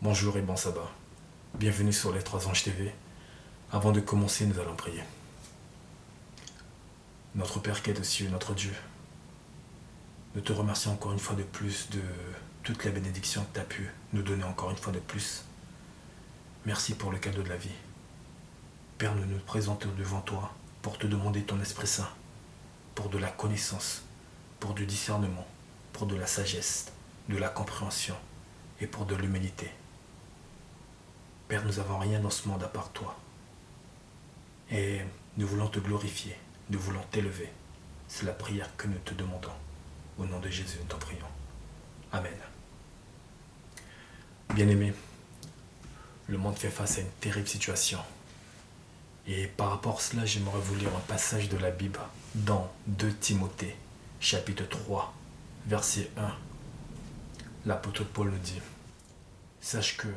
Bonjour et bon sabbat. Bienvenue sur les 3 Anges TV. Avant de commencer, nous allons prier. Notre Père qui est aux cieux, notre Dieu, nous te remercions encore une fois de plus de toutes les bénédictions que tu as pu nous donner encore une fois de plus. Merci pour le cadeau de la vie. Père, nous nous présentons devant toi pour te demander ton Esprit Saint, pour de la connaissance, pour du discernement, pour de la sagesse, de la compréhension et pour de l'humilité. Père, nous n'avons rien dans ce monde à part toi. Et nous voulons te glorifier, nous voulons t'élever. C'est la prière que nous te demandons. Au nom de Jésus, nous t'en prions. Amen. Bien-aimés, le monde fait face à une terrible situation. Et par rapport à cela, j'aimerais vous lire un passage de la Bible dans 2 Timothée, chapitre 3, verset 1. L'apôtre Paul nous dit: sache que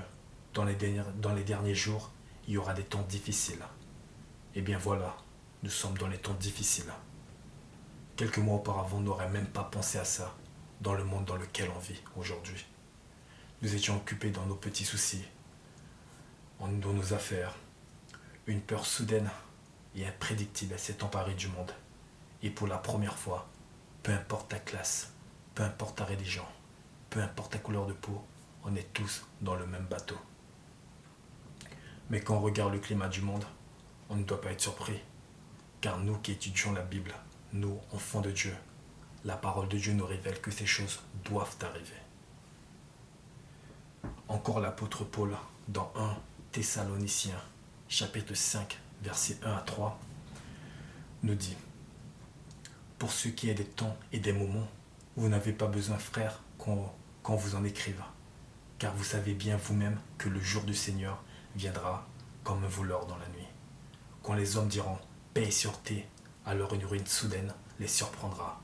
dans les derniers jours, il y aura des temps difficiles. Eh bien voilà, nous sommes dans les temps difficiles. Quelques mois auparavant, on n'aurait même pas pensé à ça dans le monde dans lequel on vit aujourd'hui. Nous étions occupés dans nos petits soucis, dans nos affaires. Une peur soudaine et imprédictible s'est emparée du monde. Et pour la première fois, peu importe ta classe, peu importe ta religion, peu importe ta couleur de peau, on est tous dans le même bateau. Mais quand on regarde le climat du monde, on ne doit pas être surpris. Car nous qui étudions la Bible, nous, enfants de Dieu, la parole de Dieu nous révèle que ces choses doivent arriver. Encore l'apôtre Paul, dans 1 Thessaloniciens, chapitre 5, versets 1 à 3, nous dit: pour ce qui est des temps et des moments, vous n'avez pas besoin, frères, qu'on vous en écrive, car vous savez bien vous-même que le jour du Seigneur viendra comme un voleur dans la nuit. Quand les hommes diront paix et sûreté, alors une ruine soudaine les surprendra,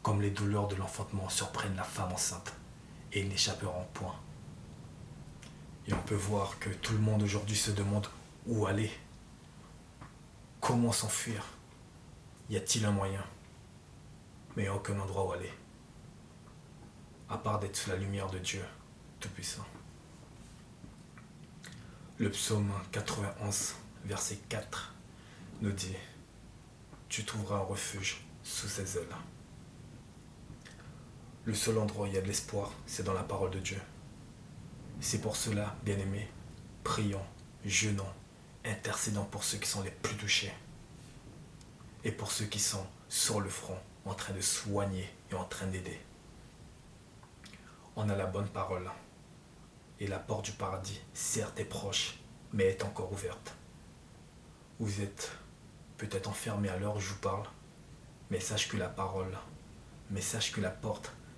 comme les douleurs de l'enfantement surprennent la femme enceinte, et ils n'échapperont point. Et on peut voir que tout le monde aujourd'hui se demande où aller, comment s'enfuir, y a-t-il un moyen? Mais il n'y a aucun endroit où aller, à part d'être sous la lumière de Dieu Tout-Puissant. Le psaume 91, verset 4, nous dit: tu trouveras un refuge sous ses ailes. Le seul endroit où il y a de l'espoir, c'est dans la parole de Dieu. C'est pour cela, bien-aimés, prions, jeûnons, intercédons pour ceux qui sont les plus touchés et pour ceux qui sont sur le front, en train de soigner et en train d'aider. On a la bonne parole et la porte du paradis, certes, est proche, mais est encore ouverte. Vous êtes peut-être enfermé à l'heure où je vous parle, mais sache que la porte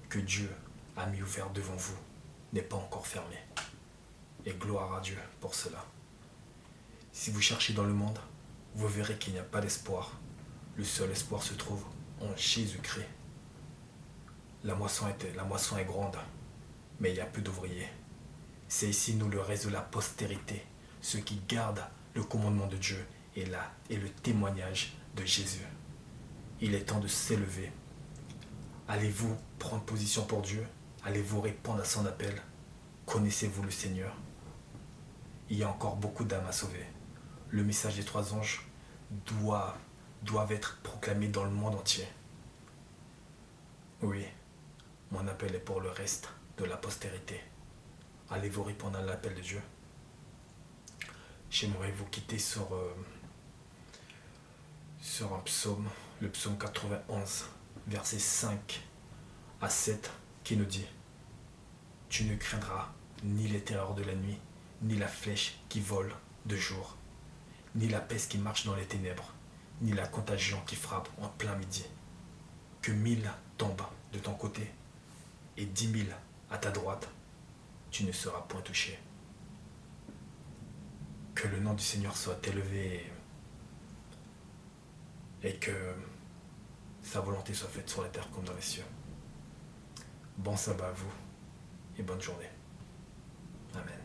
que Dieu a mis ouverte devant vous n'est pas encore fermée. Et gloire à Dieu pour cela. Si vous cherchez dans le monde, vous verrez qu'il n'y a pas d'espoir. Le seul espoir se trouve en Jésus-Christ. La moisson est grande, mais il y a peu d'ouvriers. C'est ici, nous, le reste de la postérité, ceux qui gardent le commandement de Dieu et le témoignage de Jésus. Il est temps de s'élever. Allez-vous prendre position pour Dieu? Allez-vous répondre à son appel? Connaissez-vous le Seigneur? Il y a encore beaucoup d'âmes à sauver. Le message des 3 anges doivent être proclamés dans le monde entier. Oui, mon appel est pour le reste de la postérité. Allez-vous répondre à l'appel de Dieu? J'aimerais vous quitter sur un psaume, le psaume 91, versets 5 à 7, qui nous dit: tu ne craindras ni les terreurs de la nuit, ni la flèche qui vole de jour, ni la peste qui marche dans les ténèbres, ni la contagion qui frappe en plein midi. Que 1000 tombent de ton côté et 10 000 à ta droite, tu ne seras point touché. Que le nom du Seigneur soit élevé et que sa volonté soit faite sur la terre comme dans les cieux. Bon sabbat à vous et bonne journée. Amen.